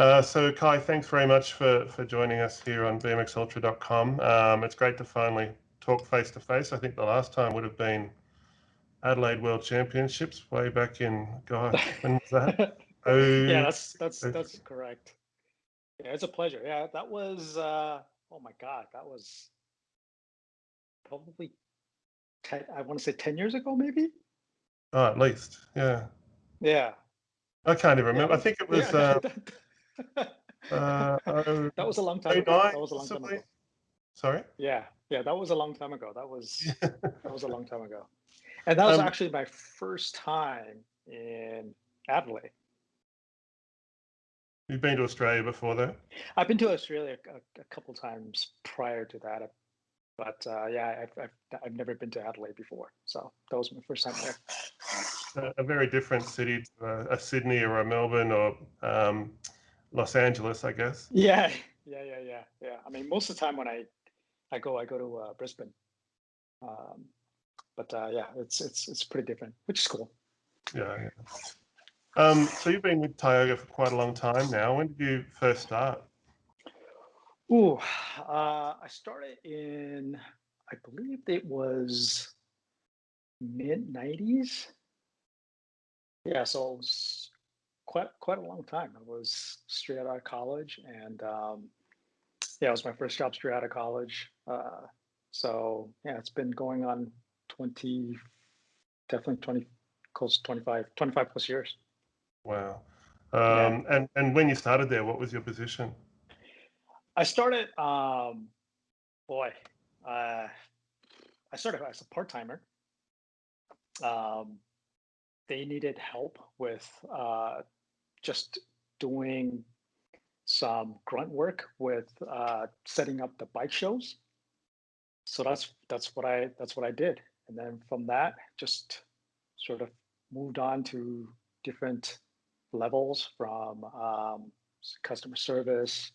So Kai, thanks very much for joining us here on bmxultra.com. It's great to finally talk face to face. I think the last time would have been Adelaide World Championships way back in, gosh, when was that? Yeah, Oh, that's correct. Yeah, it's a pleasure. Yeah, that was oh my God, that was probably I want to say 10 years ago, maybe. oh, at least, yeah. Yeah, I can't even yeah, remember. I think it was that was a long time ago. 09 That was a long time possibly. ago. Sorry. Yeah, that was a long time ago. That Yeah. was a long time ago, and that was Um, actually my first time in Adelaide. you've been to Australia before, though. I've been to Australia a couple times prior to that, but yeah, I've never been to Adelaide before, so that was my first time there. A very different city to a Sydney or a Melbourne or Los Angeles, I guess. Yeah, yeah. I mean, most of the time when I go to Brisbane, um, but yeah, it's pretty different, which is cool. Yeah. So you've been with Tioga for quite a long time now. When did you first start? Ooh, I started in, I believe it was mid '90s. Yeah, so it was quite a long time. I was straight out of college, and yeah, it was my first job straight out of college. So yeah, it's been going on 20, definitely 20, close to 25 plus years. Wow. Yeah, And when you started there, what was your position? I started. Boy, uh, I started as a part timer. Um, they needed help with just doing some grunt work with setting up the bike shows. So that's what I did, and then from that, just sort of moved on to different levels from customer service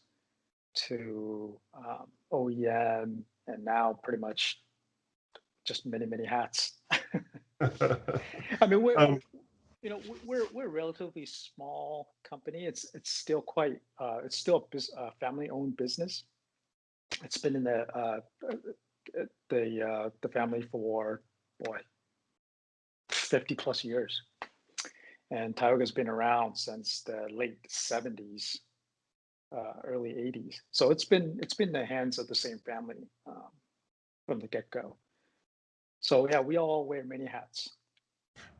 to OEM, and now pretty much just many hats. I mean, Um, we're a relatively small company. It's still quite it's still a family owned business. It's been in the family for, boy, 50 plus years, and Tioga's been around since the late '70s, early '80s. So it's been in the hands of the same family from the get go. So yeah, we all wear many hats.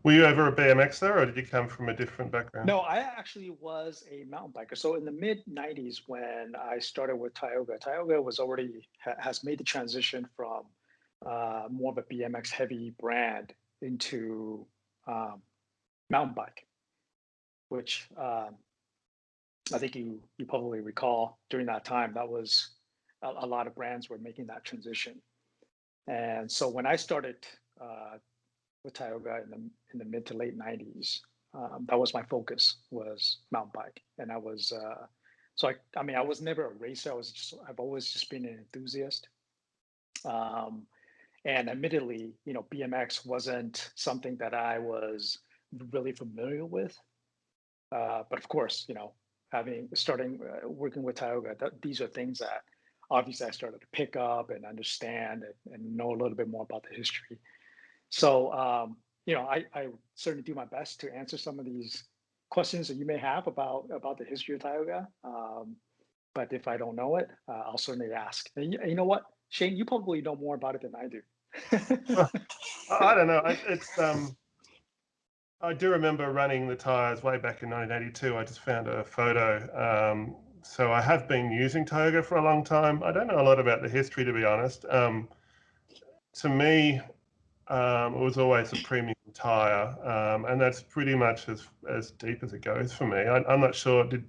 were you ever a BMXer or did you come from a different background? No, I actually was a mountain biker. So in the mid '90s, when I started with Tioga, Tioga was already has made the transition from more of a BMX heavy brand into um, mountain bike, which I think you probably recall during that time. That was a lot of brands were making that transition. And so when I started with Tioga in the mid to late '90s, that was my focus, was mountain bike, and I was so I mean I was never a racer. I've always just been an enthusiast. Um, and admittedly, BMX wasn't something that I was really familiar with. But of course, having starting working with Tioga, these are things that obviously I started to pick up and understand and know a little bit more about the history. So, I certainly do my best to answer some of these questions that you may have about the history of Tioga. But if I don't know it, I'll certainly ask. And you know what, Shane, you probably know more about it than I do. Well, I don't know. I do remember running the tires way back in 1982. I just found a photo. So I have been using Tioga for a long time. I don't know a lot about the history, to be honest. To me, it was always a premium tire, and that's pretty much as deep as it goes for me. I'm not sure. Did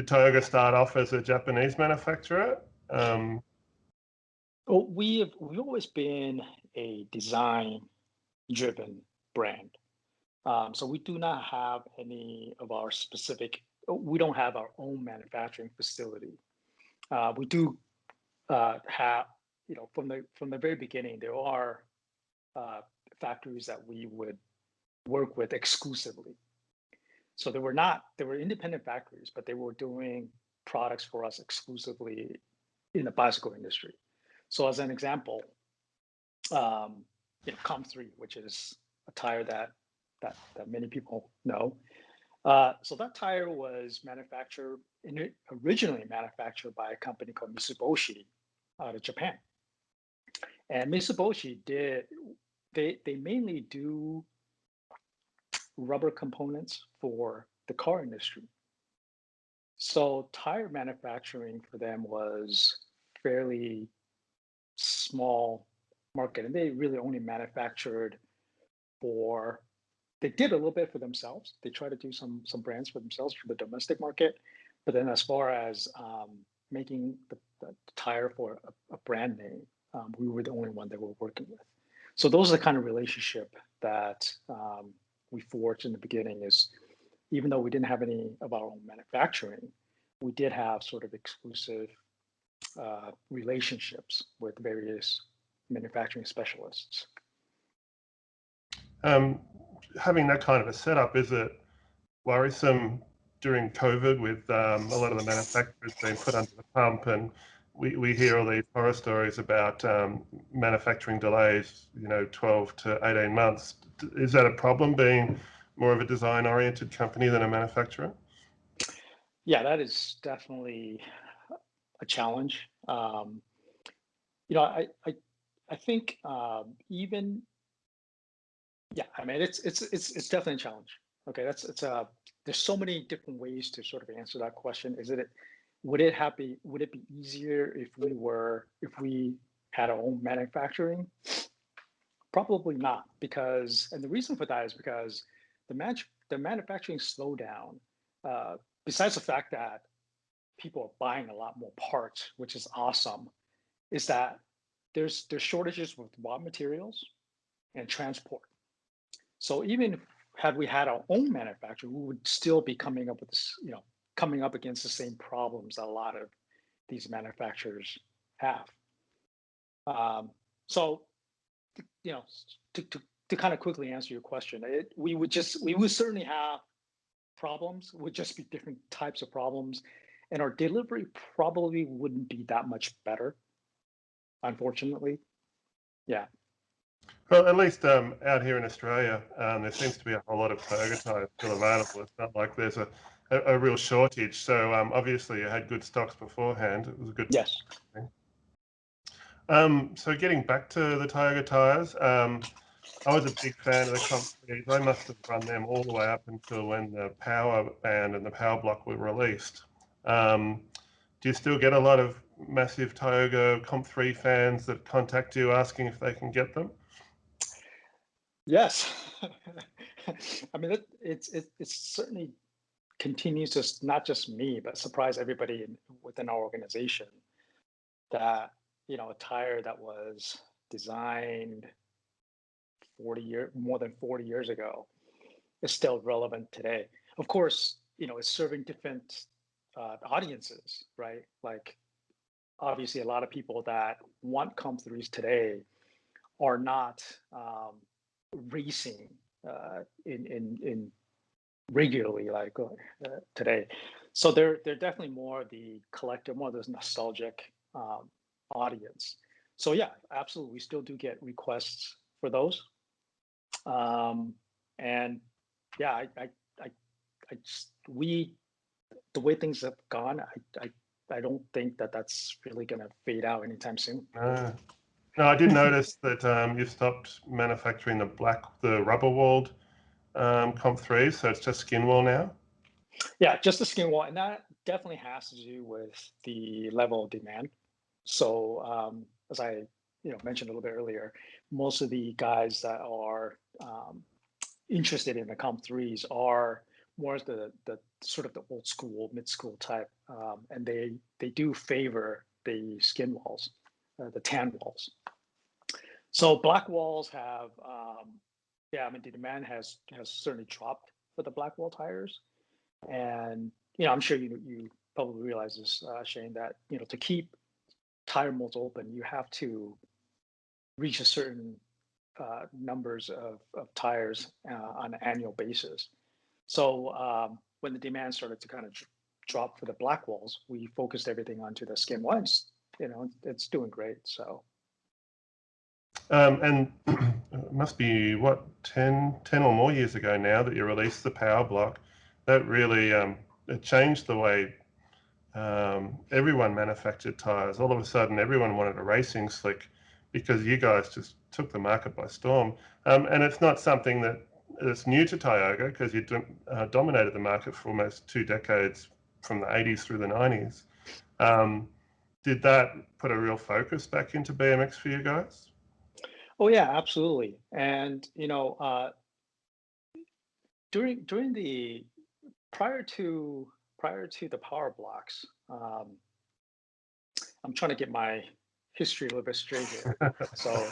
Tioga start off as a Japanese manufacturer? Well, we've always been a design driven brand. So we do not have any of our specific. We don't have our own manufacturing facility. We do have, from the very beginning, there are uh, factories that we would work with exclusively. So they were independent factories, but they were doing products for us exclusively in the bicycle industry. So as an example, COM3, which is a tire that many people know. So that tire was originally manufactured by a company called Mitsubishi out of Japan. And Mitsubishi they mainly do rubber components for the car industry. So tire manufacturing for them was fairly small market, and they really only manufactured for. They did a little bit for themselves. They tried to do some brands for themselves for the domestic market, but then as far as making the tire for a brand name, we were the only one they were working with. So those are the kind of relationship that we forged in the beginning. Is even though we didn't have any of our own manufacturing, we did have sort of exclusive relationships with various manufacturing specialists. Having that kind of a setup, is it worrisome during COVID with a lot of the manufacturers being put under the pump, and we hear all these horror stories about manufacturing delays, 12 to 18 months. Is that a problem, being more of a design-oriented company than a manufacturer? Yeah, that is definitely a challenge. I think even yeah, I mean it's definitely a challenge. Okay, there's so many different ways to sort of answer that question. Would it be easier if we had our own manufacturing? Probably not, and the reason for that is because the manufacturing slowdown, besides the fact that people are buying a lot more parts, which is awesome, is that there's shortages with raw materials and transport. So even had we had our own manufacturer, we would still be coming up with coming up against the same problems that a lot of these manufacturers have. So, to kind of quickly answer your question, we would certainly have problems. Would just be different types of problems, and our delivery probably wouldn't be that much better, unfortunately. Yeah. Well, at least out here in Australia, there seems to be a whole lot of Tioga tires still available. It's not like there's a real shortage. So obviously you had good stocks beforehand. It was a good Yes. thing. So getting back to the Tioga tires, I was a big fan of the Comp3s. I must have run them all the way up until when the Power Band and the Powerblock were released. Do you still get a lot of massive Tioga Comp3 fans that contact you asking if they can get them? Yes. I mean, it certainly continues to not just me, but surprise everybody within our organization that a tire that was designed more than 40 years ago is still relevant today. Of course, it's serving different audiences, right? Like obviously, a lot of people that want Comp3s today are not racing in regularly like today. So they're definitely more the collective, more of this nostalgic audience. So yeah, absolutely, we still do get requests for those. And yeah, I just the way things have gone, I don't think that that's really going to fade out anytime soon. No, I did notice that you've stopped manufacturing the rubber-walled Comp3s, so it's just skin wall now. Yeah, just the skin wall, and that definitely has to do with the level of demand. So as I mentioned a little bit earlier, most of the guys that are interested in the Comp3s are more the sort of the old school, mid school type, and they do favor the skin walls, the tan walls. So black walls have, I mean, the demand has certainly dropped for the black wall tires, and I'm sure you probably realize this, Shane, that to keep tire molds open, you have to reach a certain numbers of tires on an annual basis. So when the demand started to kind of drop for the black walls, we focused everything onto the skim ones. It's doing great. So And it must be, what, 10 or more years ago now that you released the Powerblock. That really it changed the way everyone manufactured tires. All of a sudden, everyone wanted a racing slick because you guys just took the market by storm. And it's not something that's new to Tioga, because you dominated the market for almost 2 decades, from the 80s through the 90s. Did that put a real focus back into BMX for you guys? oh yeah, absolutely. And during the prior to the power blocks, I'm trying to get my history a little bit straight here. So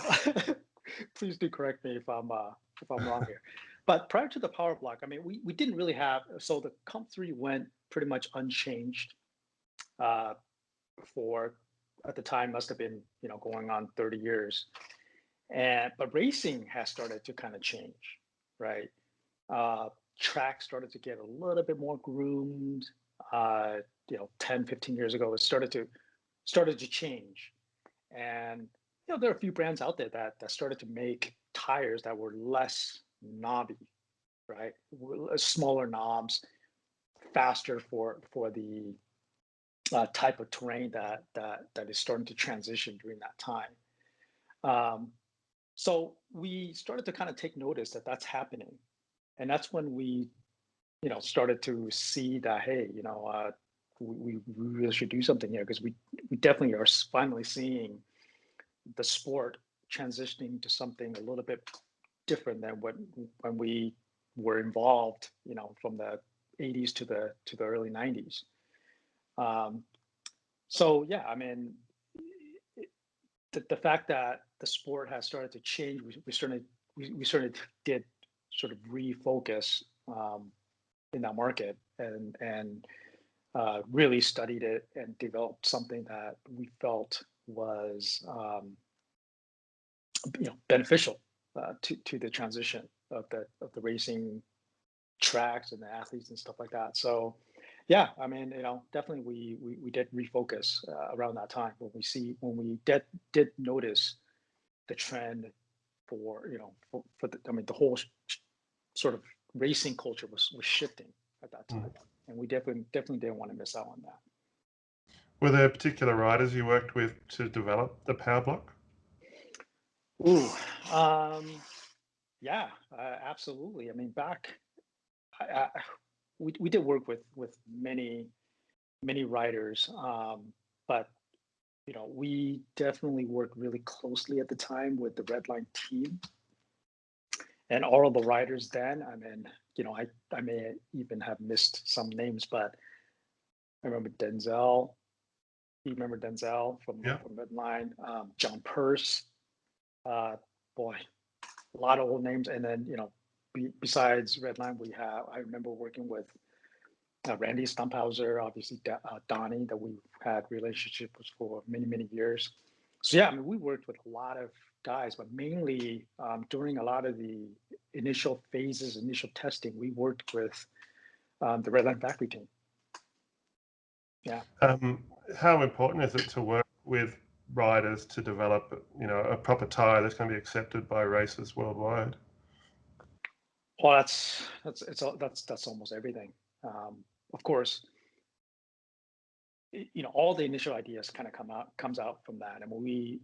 please do correct me if I'm wrong here. But prior to the power block, I mean, we didn't really have, so the Comp 3 went pretty much unchanged for, at the time, must have been going on 30 years. But racing has started to kind of change, right? Track started to get a little bit more groomed. 10, 15 years ago, it started to change. And there are a few brands out there that started to make tires that were less knobby, right? Smaller knobs, faster for the type of terrain that is starting to transition during that time. So we started to kind of take notice that that's happening, and that's when we started to see that, hey, we really should do something here, because we definitely are finally seeing the sport transitioning to something a little bit different than when we were involved, from the 80s to the early 90s. So yeah, I mean, the fact that the sport has started to change, we certainly did sort of refocus in that market, and really studied it and developed something that we felt was beneficial to the transition of the racing tracks and the athletes and stuff like that. So yeah, I mean, definitely we did refocus around that time, when we did notice the trend for I mean, the whole sort of racing culture was shifting at that time, and we definitely didn't want to miss out on that. Were there particular riders you worked with to develop the Powerblock? Ooh, yeah, absolutely. I mean, we did work with many writers, but we definitely worked really closely at the time with the Redline team, and all of the writers then. I mean, I may even have missed some names, but I remember Denzel. You remember Denzel from Redline? John Purse. Boy, a lot of old names. And then besides Redline, I remember working with Randy Stumphauser, obviously Donnie, that we've had relationships for many years. So yeah, I mean, we worked with a lot of guys, but mainly during a lot of the initial phases, initial testing, we worked with the Redline factory team. Yeah. How important is it to work with riders to develop, a proper tire that's going to be accepted by racers worldwide? Well, that's almost everything. Of course, all the initial ideas kind of comes out from that, and when we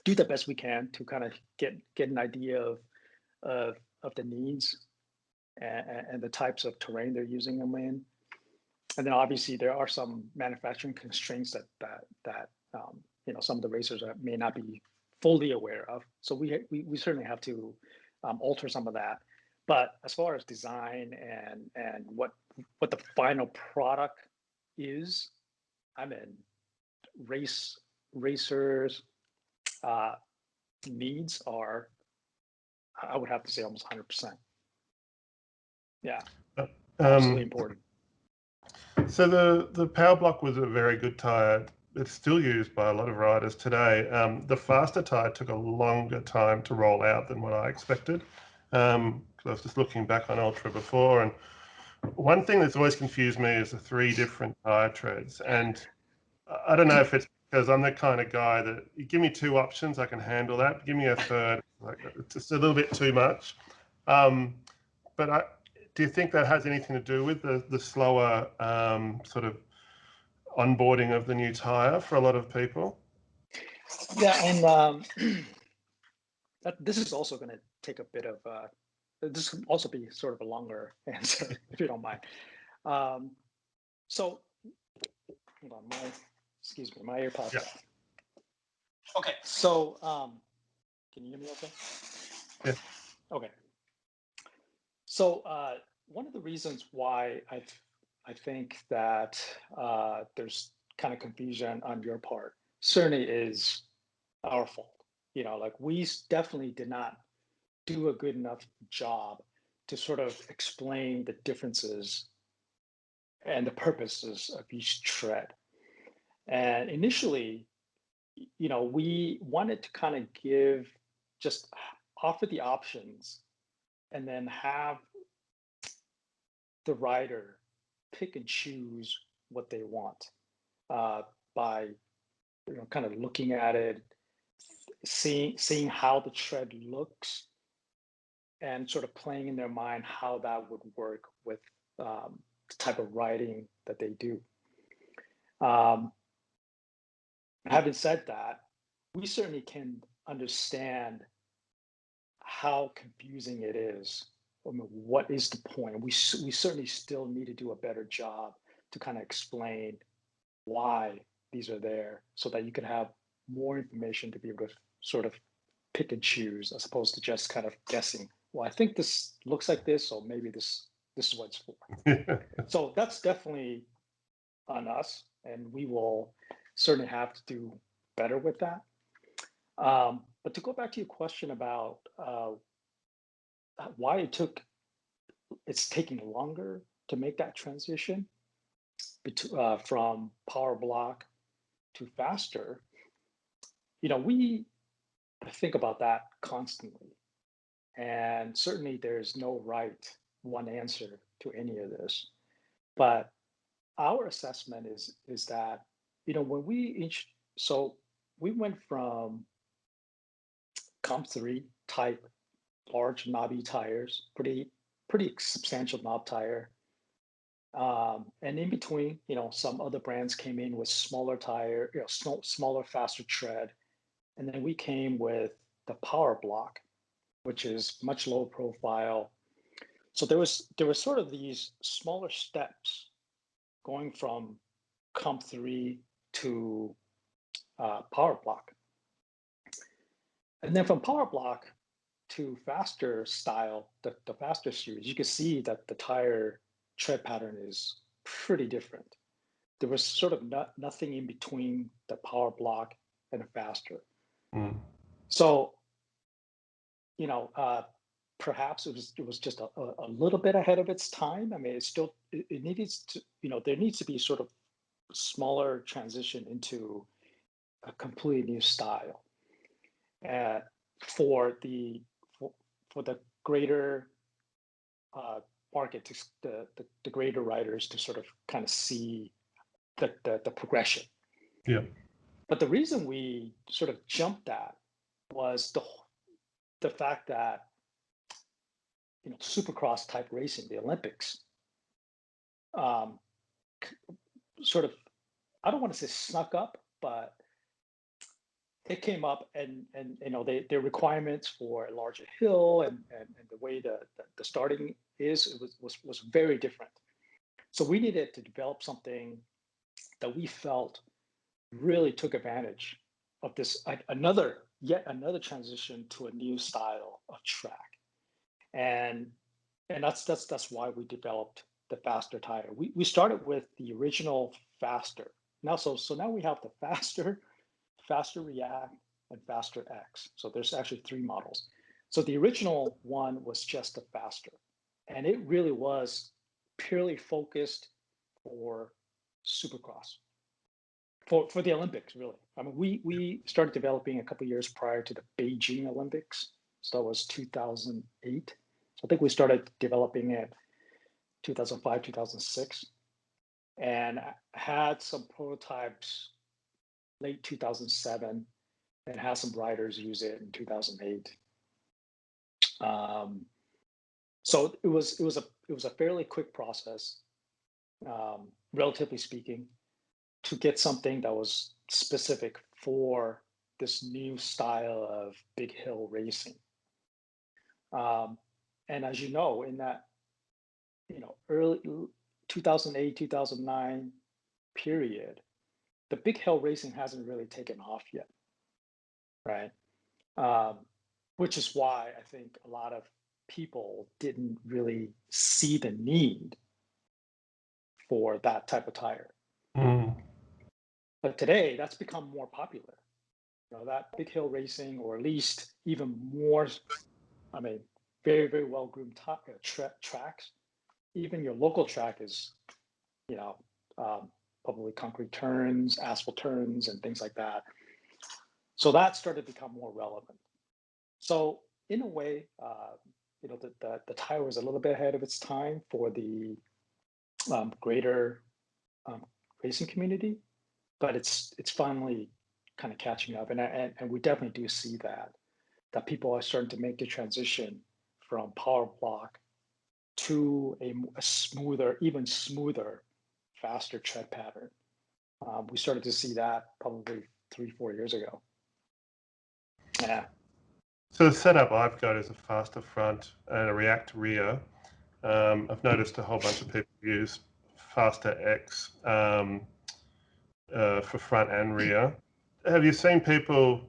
do the best we can to kind of get an idea of the needs and the types of terrain they're using them in. And then obviously there are some manufacturing constraints that some of the racers may not be fully aware of. So we certainly have to alter some of that. But as far as design and what the final product is, I mean, racers needs are, I would have to say, almost 100%. Yeah, absolutely important. So the Powerblock was a very good tire. It's still used by a lot of riders today. The Fastr tire took a longer time to roll out than what I expected. because I was just looking back on Ultra before, and one thing that's always confused me is the 3 different tire treads. And I don't know if it's because I'm the kind of guy that you give me 2 options, I can handle that. Give me a third, like it's just a little bit too much. But do you think that has anything to do with the slower sort of onboarding of the new tire for a lot of people? Yeah, and this is also going to take a bit of this can also be sort of a longer answer if you don't mind. Um, so hold on, excuse me, my AirPods. Yeah. Okay, so can you hear me okay? Yeah. Okay. So one of the reasons why I think that there's kind of confusion on your part certainly is our fault. You know, like we definitely did not do a good enough job to sort of explain the differences and the purposes of each tread. And initially, you know, we wanted to kind of just offer the options and then have the rider pick and choose what they want uh, by, you know, kind of looking at it, seeing how the tread looks, and sort of playing in their mind how that would work with the type of riding that they do. Um, Having said that, we certainly can understand how confusing it is. I mean, what is the point? We certainly still need to do a better job to kind of explain why these are there, so that you can have more information to be able to sort of pick and choose, as opposed to just kind of guessing. Well, I think this looks like this, so maybe this is what it's for. So that's definitely on us, and we will certainly have to do better with that. But to go back to your question about why it's taking longer to make that transition from Powerblock to Fastr, you know, we think about that constantly, and certainly there's no one answer to any of this. But our assessment is that, you know, when so we went from Comp 3 type large knobby tires, pretty substantial knob tire. And in between, you know, some other brands came in with smaller tire, you know, smaller, faster tread. And then we came with the Powerblock, which is much lower profile. So there was sort of these smaller steps going from Comp 3 to Powerblock. And then from Powerblock to Fastr style, the Fastr series, you can see that the tire tread pattern is pretty different. There was sort of nothing in between the Powerblock and the Fastr. Mm. So, you know, perhaps it was just a little bit ahead of its time. I mean, it needs to, you know, there needs to be sort of smaller transition into a completely new style uh, for the for the greater market, to the greater riders to sort of kind of see the progression. Yeah. But the reason we sort of jumped that was the fact that, you know, supercross type racing, the Olympics, um, sort of, I don't want to say snuck up, but it came up, and you know, their requirements for a larger hill and the way the starting was very different. So we needed to develop something that we felt really took advantage of this yet another transition to a new style of track. And that's why we developed the Fastr tire. We started with the original Fastr. Now so now we have the Fastr React, and Fastr X. So there's actually 3 models. So the original one was just the Fastr, and it really was purely focused for Supercross, for the Olympics, really. I mean, we started developing a couple of years prior to the Beijing Olympics. So that was 2008. I think we started developing it 2005, 2006, and had some prototypes late 2007, and had some riders use it in 2008. So it was a fairly quick process, relatively speaking, to get something that was specific for this new style of big hill racing. And as you know, in that early 2008, 2009 period, the big hill racing hasn't really taken off yet, right? Which is why I think a lot of people didn't really see the need for that type of tire. Mm. But today, that's become more popular. That big hill racing, or at least even more, I mean, very, very well groomed tracks. Even your local track is, probably concrete turns, asphalt turns, and things like that. So that started to become more relevant. So in a way, the tire was a little bit ahead of its time for the greater racing community, but it's finally kind of catching up, and we definitely do see that people are starting to make the transition from Powerblock to a smoother, even smoother, faster tread pattern. We started to see that probably 3-4 years ago. Yeah. So the setup I've got is a faster front and a react rear. I've noticed a whole bunch of people use Fastr X for front and rear. Have you seen people,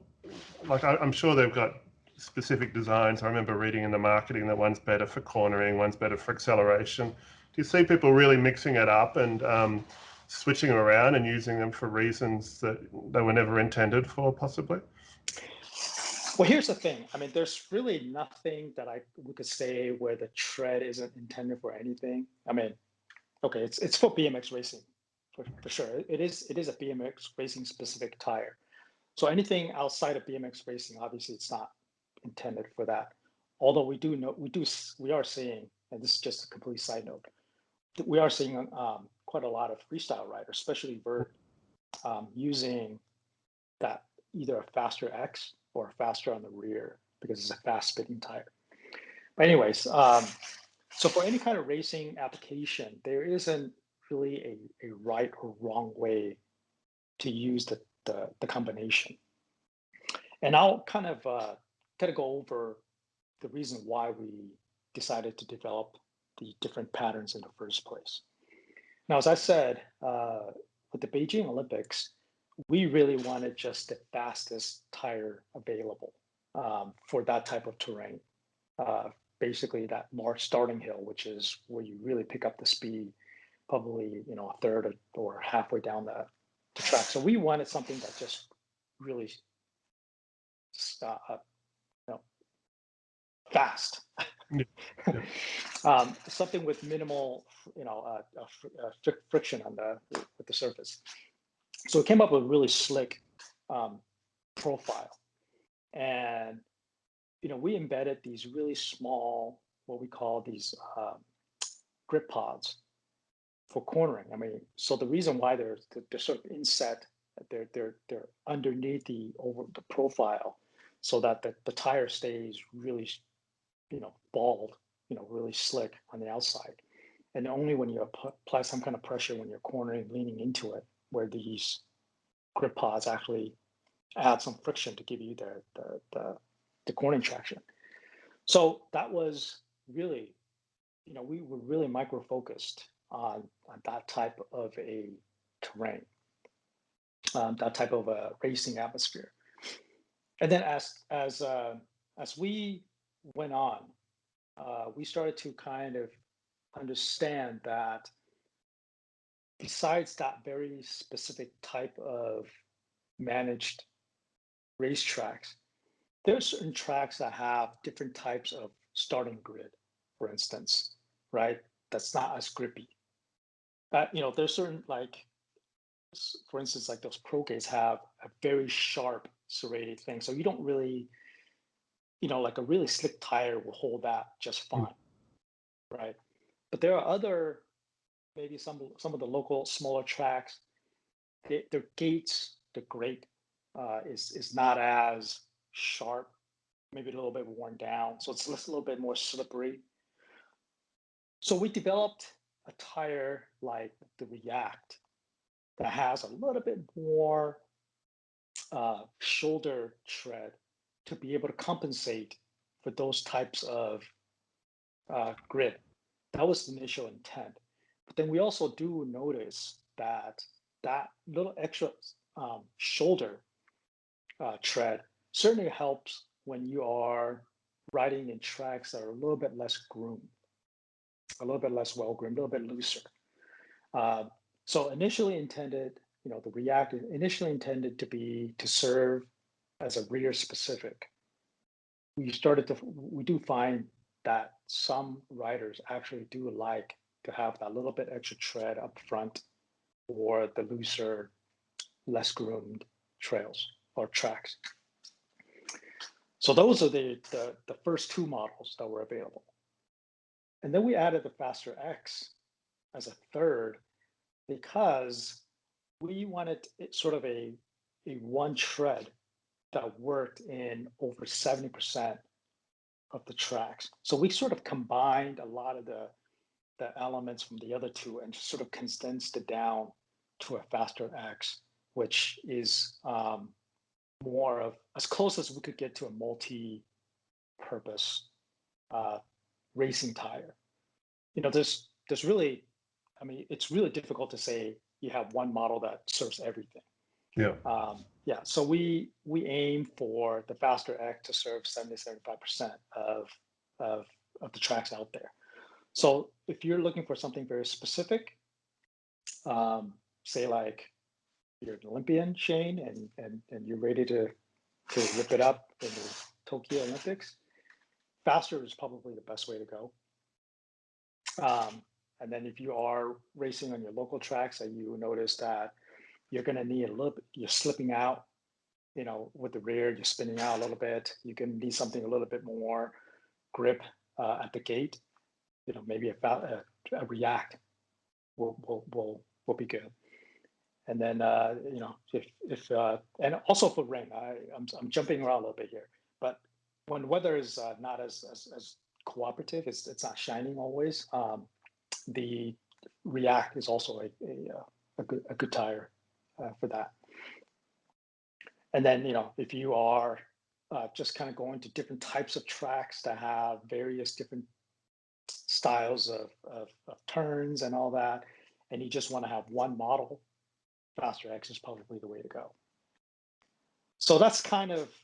like I'm sure they've got specific designs. I remember reading in the marketing that one's better for cornering, one's better for acceleration. Do you see people really mixing it up and switching them around and using them for reasons that they were never intended for, possibly? Well, here's the thing. I mean, there's really nothing that we could say where the tread isn't intended for anything. I mean, okay, it's for BMX racing, for sure. It is a BMX racing specific tire. So anything outside of BMX racing, obviously, it's not intended for that. Although we are seeing, and this is just a complete side note, we are seeing quite a lot of freestyle riders, especially vert, using that, either a Fastr X or a Fastr on the rear, because it's a fast spinning tire. But anyways, so for any kind of racing application, there isn't really a right or wrong way to use the combination. And I'll kind of go over the reason why we decided to develop the different patterns in the first place. Now, as I said, with the Beijing Olympics, we really wanted just the fastest tire available for that type of terrain. Basically, that large starting hill, which is where you really pick up the speed, probably a third or halfway down the track. So we wanted something that just really fast. Yeah. Something with minimal, friction with the surface. So it came up with a really slick profile, and we embedded these really small, what we call these grip pods for cornering. I mean, so the reason why they're sort of inset, they're underneath the profile, so that the tire stays really, bald, really slick on the outside. And only when you apply some kind of pressure when you're cornering, leaning into it, where these grip pods actually add some friction to give you the cornering traction. So that was really, we were really micro focused on that type of a terrain, that type of a racing atmosphere. And then as we went on, we started to kind of understand that besides that very specific type of managed racetracks, there are certain tracks that have different types of starting grid, for instance, right? That's not as grippy. There's certain, like, for instance, like those pro gates have a very sharp serrated thing. So you don't really, like a really slick tire will hold that just fine. right? But there are other, maybe some of the local smaller tracks. Their gates, the grate is not as sharp, maybe a little bit worn down, so it's a little bit more slippery. So we developed a tire like the React that has a little bit more shoulder tread to be able to compensate for those types of grip. That was the initial intent. But then we also do notice that that little extra shoulder tread certainly helps when you are riding in tracks that are a little bit less groomed, a little bit less well groomed, a little bit looser. Uh, so initially intended, the React initially intended to serve as a rear specific. We do find that some riders actually do like to have that little bit extra tread up front or the looser, less groomed trails or tracks. So those are the first two models that were available. And then we added the Fastr X as a third because we wanted it sort of a one tread that worked in over 70% of the tracks. So we sort of combined a lot of the elements from the other two and sort of condensed it down to a Fastr X, which is more of as close as we could get to a multi-purpose racing tire. There's really, it's really difficult to say you have one model that serves everything. Yeah. So we aim for the Fastr X to serve 70-75% of the tracks out there. So if you're looking for something very specific, say like you're an Olympian, Shane, and you're ready to rip it up in the Tokyo Olympics, Fastr is probably the best way to go. And then if you are racing on your local tracks and you notice that you're going to need a little bit, you're slipping out, with the rear, you're spinning out a little bit, you can need something a little bit more grip at the gate, maybe a React will be good. And then, if and also for rain, I'm jumping around a little bit here, but when weather is not as cooperative, it's not shining always. The React is also a good tire for that. And then, if you are just kind of going to different types of tracks that have various different styles of turns and all that, and you just want to have one model, Fastr X is probably the way to go. So that's kind of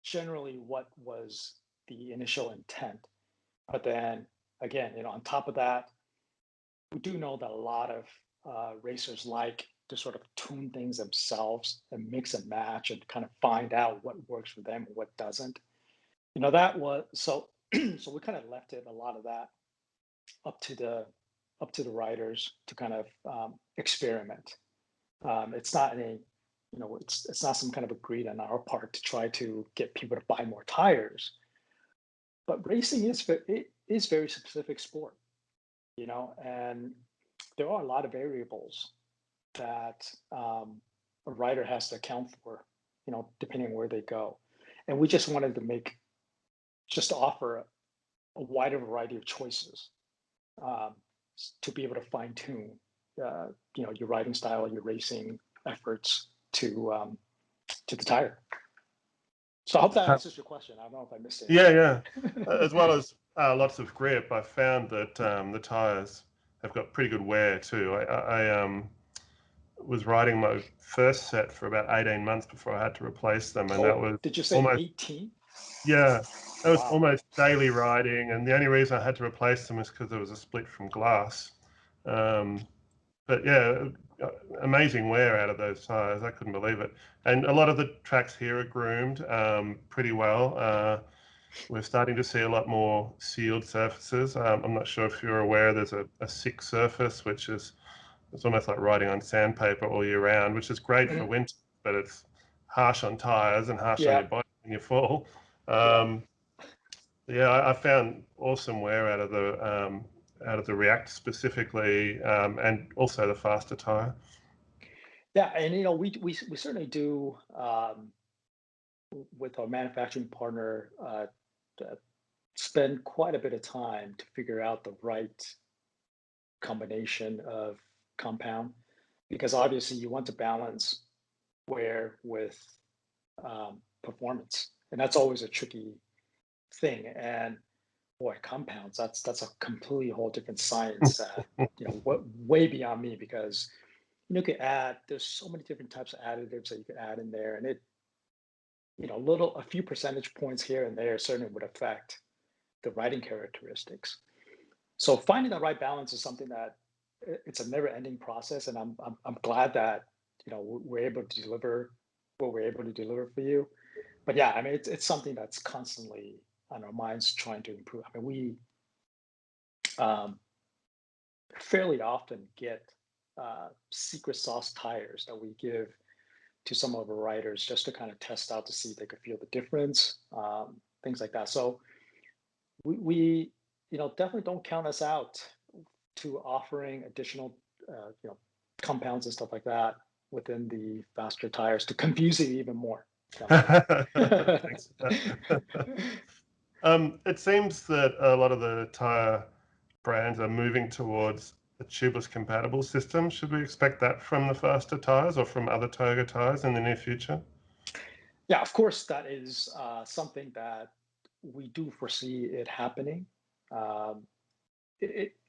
generally what was the initial intent. But then again, on top of that, we do know that a lot of racers like to sort of tune things themselves and mix and match and kind of find out what works for them and what doesn't. That was so so we kind of left it a lot of that up to the riders to kind of experiment. It's not it's not some kind of a greed on our part to try to get people to buy more tires. But racing is very specific sport, and there are a lot of variables that a rider has to account for, depending on where they go. And we just wanted to offer a wider variety of choices to be able to fine tune, your riding style, your racing efforts to the tire. So I hope that answers your question. I don't know if I missed it. Yeah. As well as lots of grip, I found that the tires have got pretty good wear too. I was riding my first set for about 18 months before I had to replace them, and that was did you say almost 18? Yeah, that was almost daily riding, and the only reason I had to replace them is because there was a split from glass. But yeah, amazing wear out of those tires. I couldn't believe it. And a lot of the tracks here are groomed pretty well. We're starting to see a lot more sealed surfaces. I'm not sure if you're aware, there's a 6 surface, which is it's almost like riding on sandpaper all year round, which is great for winter, but it's harsh on tires and harsh on your body when you fall. I found awesome wear out of the out of the React specifically, and also the Fastr tire? Yeah, and we certainly do with our manufacturing partner spend quite a bit of time to figure out the right combination of compound, because obviously you want to balance wear with performance, and that's always a tricky thing. And boy, compounds, that's a completely whole different science that way beyond me, because you could add, there's so many different types of additives that you could add in there, and it a few percentage points here and there certainly would affect the writing characteristics. So finding the right balance is something that it's a never-ending process, and I'm glad that we're able to deliver what we're able to deliver for you. But yeah, I mean it's something that's constantly on our minds trying to improve. I mean we um, fairly often get secret sauce tires that we give to some of our writers just to kind of test out to see if they could feel the difference, things like that. So we definitely don't count us out to offering additional compounds and stuff like that within the Fastr tires to confuse it even more. Thanks for that. It seems that a lot of the tire brands are moving towards a tubeless compatible system. Should we expect that from the Fastr tires or from other Tioga tires in the near future? Yeah, of course, that is something that we do foresee it happening. Um,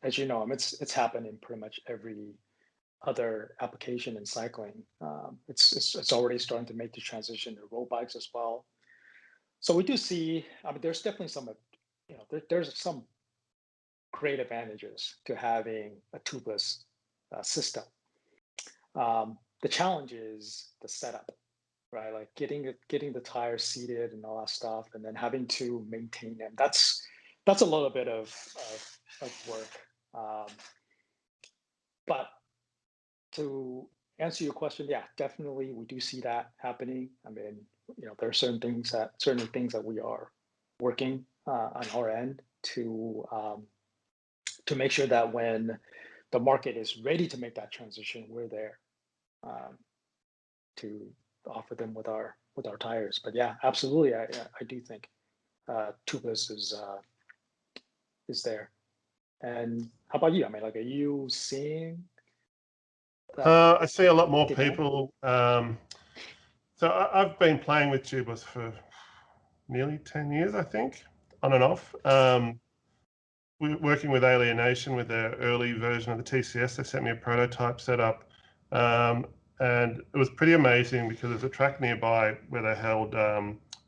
as you know, it's happened in pretty much every other application in cycling. It's already starting to make the transition to road bikes as well. So we do see. I mean, there's definitely some, there's some great advantages to having a tubeless system. The challenge is the setup, right? Like getting the tires seated and all that stuff, and then having to maintain them. That's a little bit of work. But to answer your question, yeah, definitely we do see that happening. I mean, there are certain things that we are working on our end to make sure that when the market is ready to make that transition, we're there um, to offer them with our tires. But yeah, absolutely, I do think tubeless is there. And how about you? I mean, like, are you seeing that I see a lot more demand? people. So I've been playing with tubeless for nearly 10 years, I think, on and off. We're working with Alienation with their early version of the TCS. They sent me a prototype setup. And it was pretty amazing because there's a track nearby where they held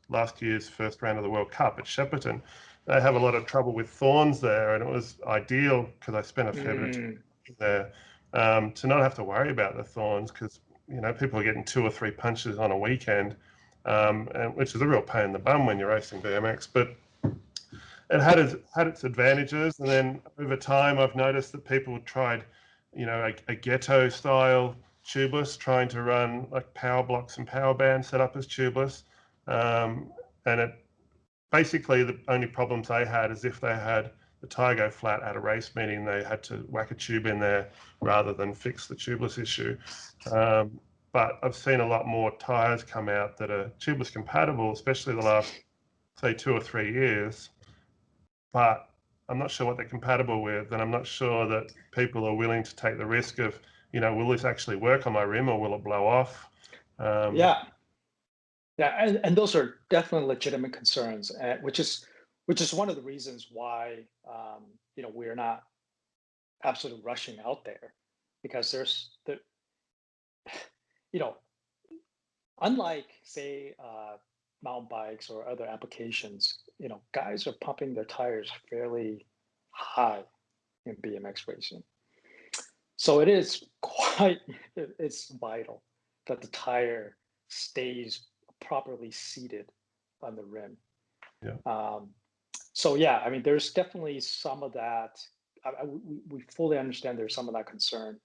last year's first round of the World Cup at Shepparton. They have a lot of trouble with thorns there, and it was ideal because I spent a fair bit of Mm, time there to not have to worry about the thorns because people are getting 2 or 3 punches on a weekend, and which is a real pain in the bum when you're racing BMX. But it had its advantages, and then over time, I've noticed that people tried, a ghetto style tubeless, trying to run like Powerblocks and power bands set up as tubeless, and it basically the only problems they had is if they had the tire go flat at a race meeting, they had to whack a tube in there rather than fix the tubeless issue. But I've seen a lot more tires come out that are tubeless compatible, especially the last, say, 2 or 3 years. But I'm not sure what they're compatible with, and I'm not sure that people are willing to take the risk of, will this actually work on my rim or will it blow off? yeah, yeah, and those are definitely legitimate concerns, which is one of the reasons why we're not absolutely rushing out there, because you know unlike say mountain bikes or other applications, guys are pumping their tires fairly high in BMX racing. So it is quite it's vital that the tire stays properly seated on the rim. Yeah. So yeah, I mean, there's definitely some of that. We fully understand there's some of that concern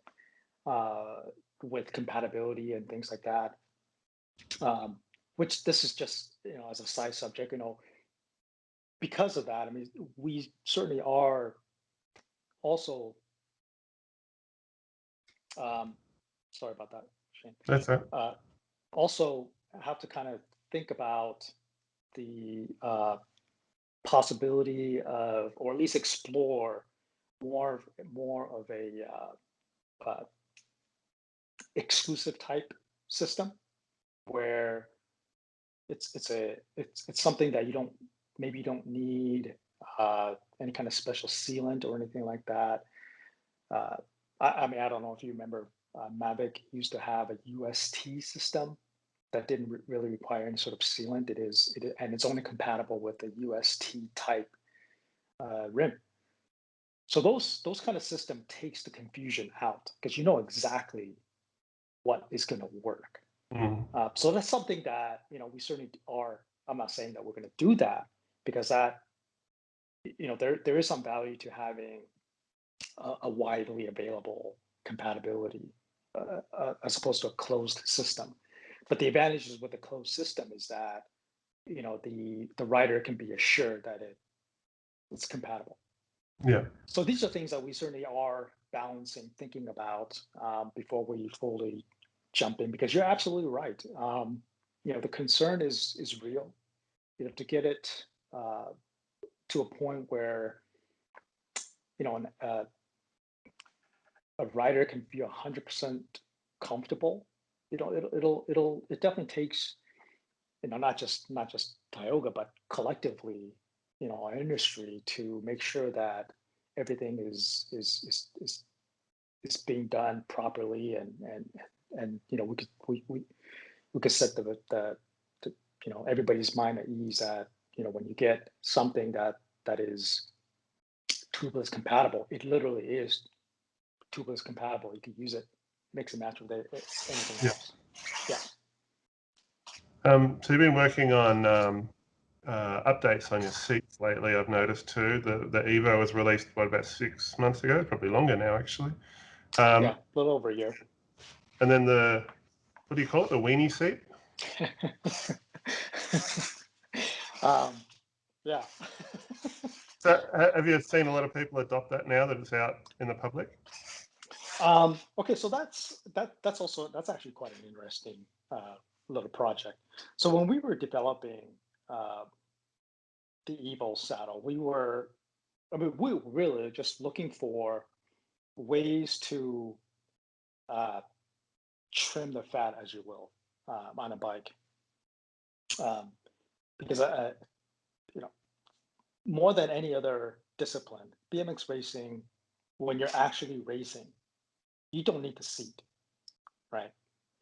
uh, with compatibility and things like that. Which this is just as a side subject, because of that. I mean, we certainly are also, sorry about that, Shane. That's it. Also have to kind of think about the possibility of, or at least explore more of a exclusive type system where it's something that you don't need any kind of special sealant or anything like that. I mean, I don't know if you remember, Mavic used to have a UST system that didn't really require any sort of sealant. And it's only compatible with the UST type rim. So those kind of system takes the confusion out because you know exactly what is going to work. So that's something that we certainly are. I'm not saying that we're going to do that because that there is some value to having a widely available compatibility as opposed to a closed system. But the advantages with the closed system is that the writer can be assured that it's compatible. Yeah. So these are things that we certainly are balancing, thinking about before we fully jump in. Because you're absolutely right. The concern is real. To get it to a point where a writer can feel 100% comfortable. It definitely takes not just Tioga, but collectively our industry to make sure that everything is being done properly and we could set the everybody's mind at ease that when you get something that is tubeless compatible, it literally is tubeless compatible. You can use it, mix and match with anything else. Yeah. So you've been working on updates on your seats lately. I've noticed too. The Evo was released about 6 months ago, probably longer now actually. Yeah, a little over a year. And then what do you call it? The Weeny seat. Yeah. So have you seen a lot of people adopt that now that it's out in the public? Okay, so that's actually quite an interesting little project. So when we were developing the Evo saddle, we were really just looking for ways to trim the fat, as you will, on a bike, because more than any other discipline, BMX racing, when you're actually racing, you don't need the seat, right?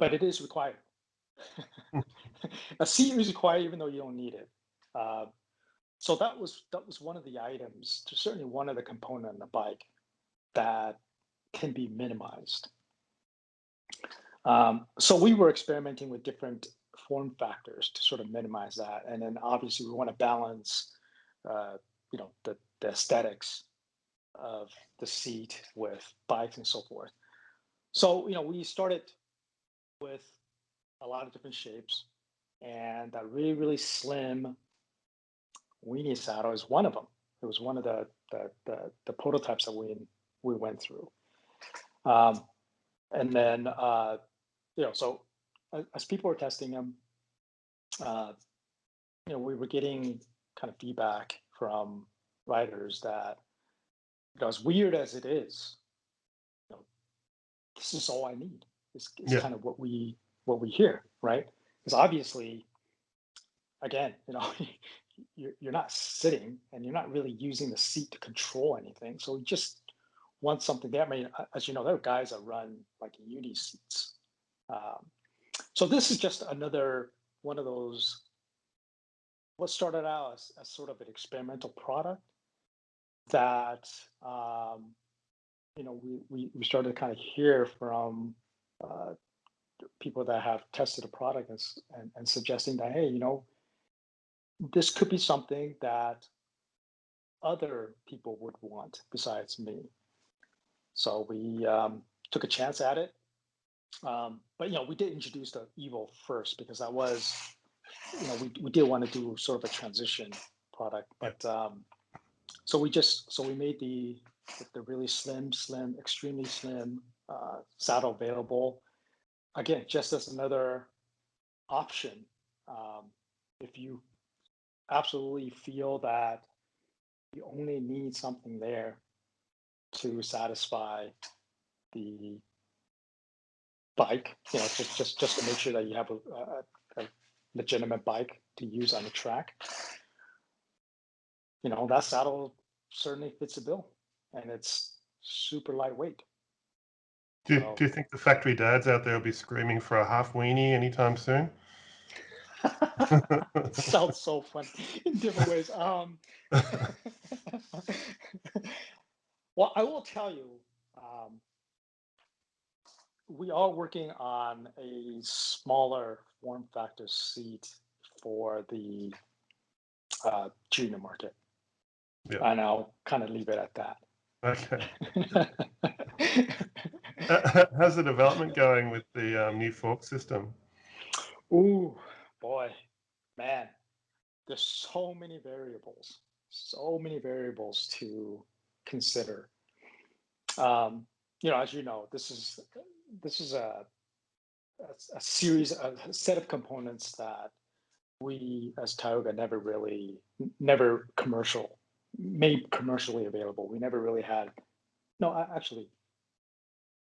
But it is required. A seat is required even though you don't need it. So that was one of the items, certainly one of the component on the bike that can be minimized. So we were experimenting with different form factors to sort of minimize that, and then obviously we want to balance, the aesthetics of the seat with bikes and so forth. So we started with a lot of different shapes, and that really really slim Weeny saddle is one of them. It was one of the prototypes that we went through, and then so as people were testing them, we were getting kind of feedback from writers that as weird as it is, this is all I need. It's kind of what we hear, right? Because obviously, again, you're not sitting and you're not really using the seat to control anything. So you just want something there. I mean, as you know, there are guys that run like uni seats. So this is just another one of those. What started out as sort of an experimental product that we started to kind of hear from people that have tested the product and suggesting that, hey, this could be something that other people would want besides me. So we took a chance at it. But we did introduce the Evo first because that was, we did want to do sort of a transition product. But so we made the with the really slim, extremely slim saddle available. Again, just as another option, if you absolutely feel that you only need something there to satisfy the bike, just to make sure that you have a legitimate bike to use on the track. That saddle certainly fits the bill, and it's super lightweight. Do you think the factory dads out there will be screaming for a half weenie anytime soon? Sounds so funny in different ways. Well, I will tell you, we are working on a smaller form factor seat for the junior market. Yeah. And I'll kind of leave it at that. Okay. How's the development going with the new fork system? Ooh, boy, man, there's so many variables to consider. As you know, this is a series, a set of components that we as Tioga never made commercially available. We never really had. No, actually,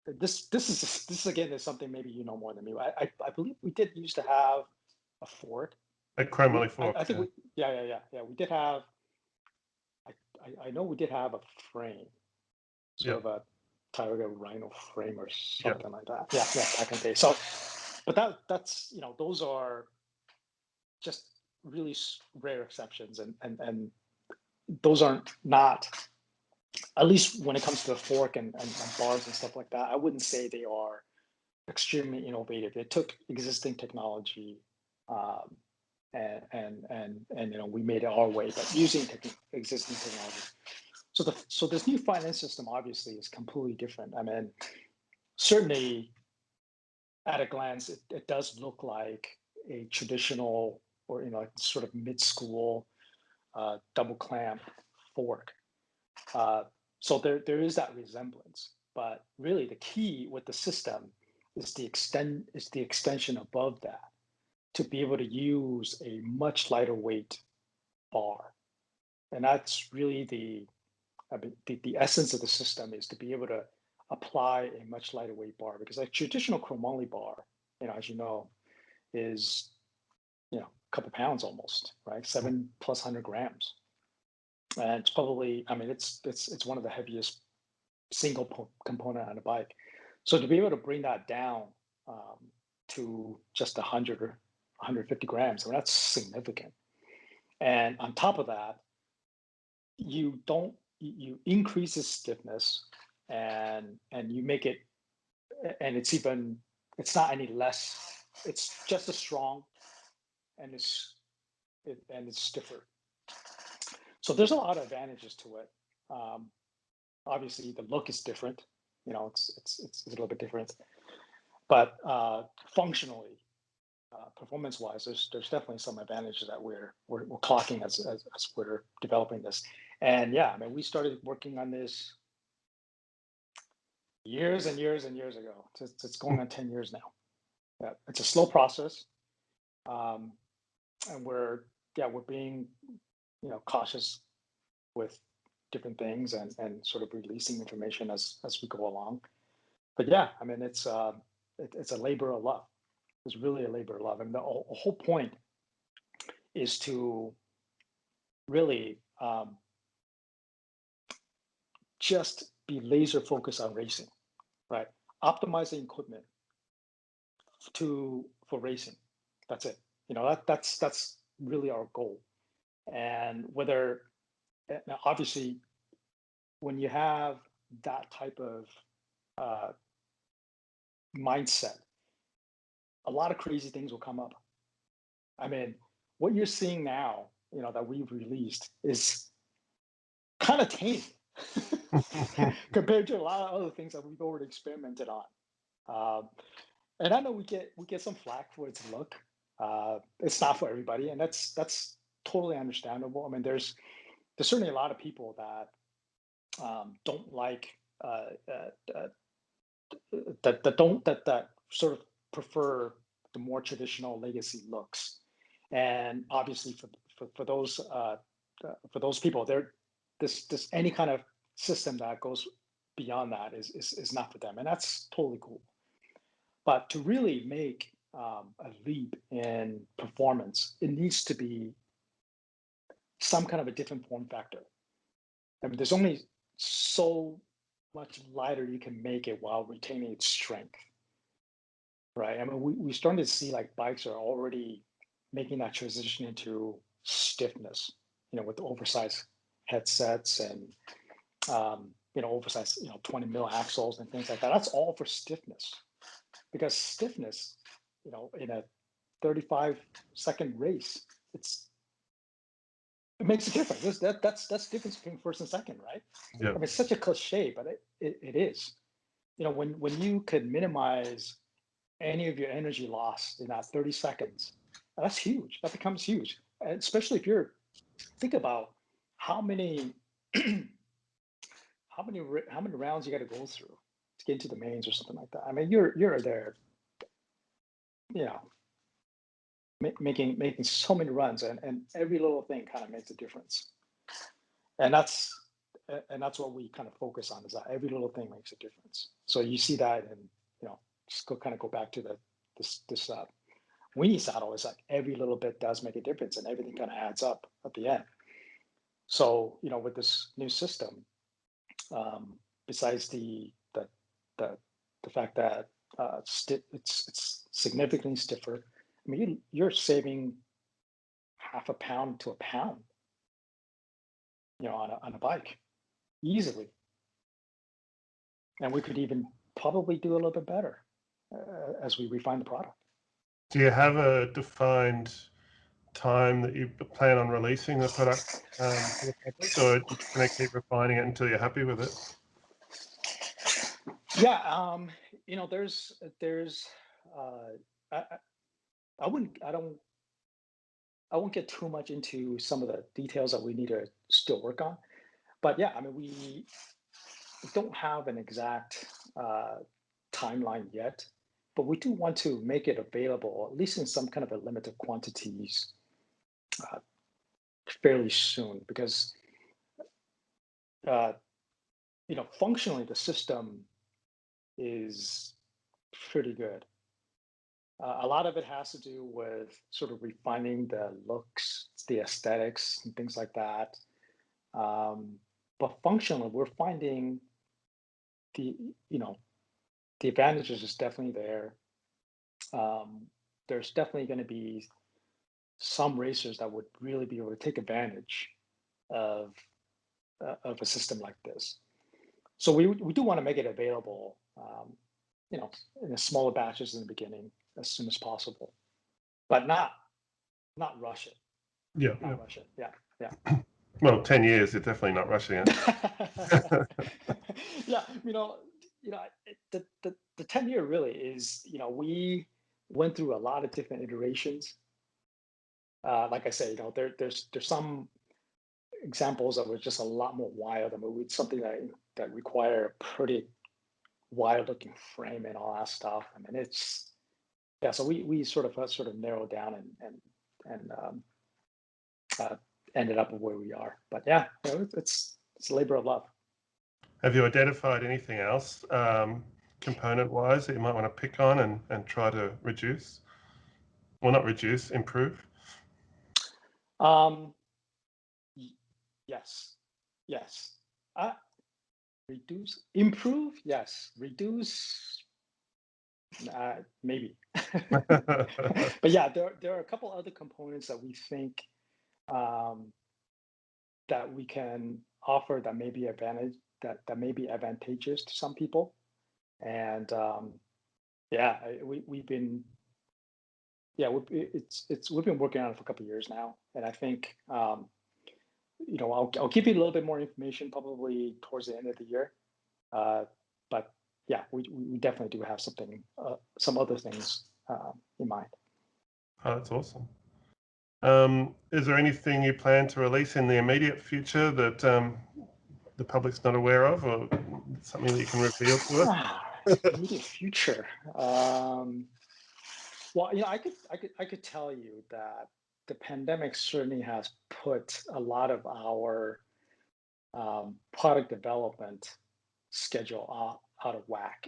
this again is something maybe you know more than me. I believe we did used to have a fork. A chromoly fork. I think yeah. We did have. I know we did have a frame, sort of a Tioga Rhino frame or something like that. Yeah, back in the day. So, but that's those are just really rare exceptions, and those aren't not, at least when it comes to the fork and bars and stuff like that, I wouldn't say they are extremely innovative. They took existing technology, and we made it our way, but using existing technology. So this new finance system obviously is completely different. I mean, certainly at a glance, it does look like a traditional or sort of mid-school double clamp fork. So there is that resemblance, but really the key with the system is the extension above that to be able to use a much lighter weight bar, and that's really the essence of the system, is to be able to apply a much lighter weight bar, because a traditional chromoly bar, as you know, is a couple pounds almost, right? 700+ grams. And it's probably, it's one of the heaviest single component on a bike. So to be able to bring that down to just 100 or 150 grams, that's significant. And on top of that, you increase the stiffness, and you make it, and it's not any less. It's just as strong, and it's stiffer. So there's a lot of advantages to it. Obviously, the look is different. It's a little bit different, but functionally, performance-wise, there's definitely some advantages that we're clocking as we're developing this. And yeah, we started working on this years and years and years ago. It's going on 10 years now. Yeah, it's a slow process, and we're being cautious with different things and sort of releasing information as we go along. But yeah, it's a labor of love. It's really a labor of love, and the whole point is to really just be laser focused on racing, right? Optimizing equipment for racing. That's it. That's really our goal. And obviously, when you have that type of mindset, a lot of crazy things will come up. What you're seeing now, that we've released, is kind of tame compared to a lot of other things that we've already experimented on. And I know we get some flack for its look. It's not for everybody, and that's totally understandable. There's certainly a lot of people that don't like that sort of prefer the more traditional legacy looks. And obviously, for those people, there this any kind of system that goes beyond that is not for them, and that's totally cool. But to really make a leap in performance, it needs to be some kind of a different form factor. I mean, there's only so much lighter you can make it while retaining its strength, right? I mean, we're starting to see like bikes are already making that transition into stiffness, with the oversized headsets and oversized 20 mil axles and things like that. That's all for stiffness, because stiffness, in a 35-second race, it makes a difference. That's the difference between first and second, right? Yeah. I mean, it's such a cliche, but it is. When you could minimize any of your energy loss in that 30 seconds, that's huge. That becomes huge, and especially if think about how many how many rounds you got to go through to get into the mains or something like that. I mean, you're there, you know, making so many runs, and every little thing kind of makes a difference. And that's what we kind of focus on, is that every little thing makes a difference. So you see that, and just go back to this Weeny saddle. Is like every little bit does make a difference, and everything kind of adds up at the end. So with this new system, besides the fact that it's significantly stiffer. I mean, you're saving half a pound to a pound, on a bike easily, and we could even probably do a little bit better as we refine the product. Do you have a defined time that you plan on releasing the product to the public, or are you going to keep refining it until you're happy with it? Yeah, there's I won't get too much into some of the details that we need to still work on, but yeah, I mean, we don't have an exact timeline yet, but we do want to make it available, at least in some kind of a limited quantities, fairly soon, because functionally the system is pretty good. A lot of it has to do with sort of refining the looks, the aesthetics, and things like that. But functionally, we're finding the the advantages is definitely there. There's definitely going to be some racers that would really be able to take advantage of a system like this. So we do want to make it available, in a smaller batches in the beginning as soon as possible, but not rush it. Yeah. Not rush it. Yeah. Well, 10 years, you're definitely not rushing it. Yeah, the 10-year really is, we went through a lot of different iterations. Like I say, there's some examples that were just a lot more wild. I mean, something that require a pretty wild looking frame and all that stuff. I mean, so we sort of narrowed down and ended up where we are. But yeah, it's a labor of love. Have you identified anything else, component-wise, that you might want to pick on and try to reduce? Well, not reduce, improve? Yes. Reduce, improve, yes. Reduce, maybe. But yeah, there are a couple other components that we think that we can offer that may be advantageous to some people. And we've been working on it for a couple of years now, and I think I'll give you a little bit more information probably towards the end of the year. But yeah, we definitely do have some other things in mind. Oh, that's awesome. Is there anything you plan to release in the immediate future that the public's not aware of, or something that you can reveal to us? Immediate future. Well, I could tell you that the pandemic certainly has put a lot of our product development schedule out of whack.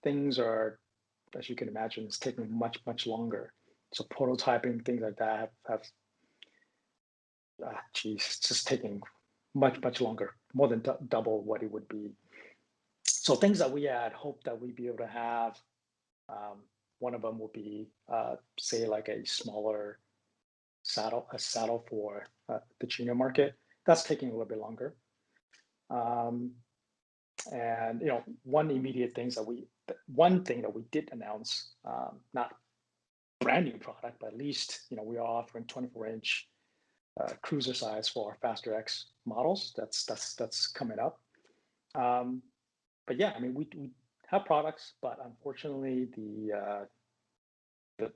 Things are, as you can imagine, it's taking much longer. So prototyping, things like that have it's just taking much longer, more than double what it would be. So things that we had hoped that we'd be able to have, one of them will be, say, like a smaller saddle for the junior market. That's taking a little bit longer. And one thing that we did announce, not brand new product, but at least we are offering 24-inch cruiser size for our Fastr X models. That's coming up. But yeah, I mean, we have products, but unfortunately, the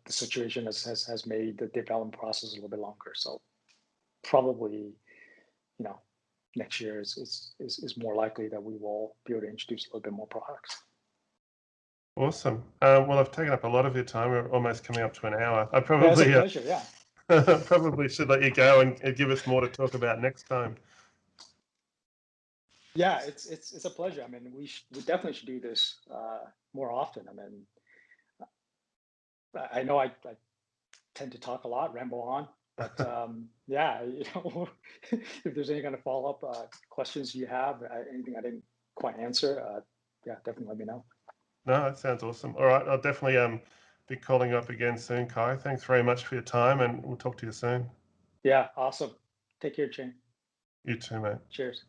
situation has made the development process a little bit longer. So probably, next year is more likely that we will be able to introduce a little bit more products. Awesome. Well, I've taken up a lot of your time. We're almost coming up to an hour. I Yeah, it's probably a pleasure. Yeah. probably should let you go and give us more to talk about next time. Yeah, it's a pleasure. I mean, we definitely should do this more often. I mean, I know I tend to talk a lot, ramble on, but yeah, if there's any kind of follow-up questions you have, anything I didn't quite answer, yeah, definitely let me know. No, that sounds awesome. All right, I'll definitely be calling up again soon, Kai. Thanks very much for your time, and we'll talk to you soon. Yeah, awesome. Take care, Cheng. You too, mate. Cheers.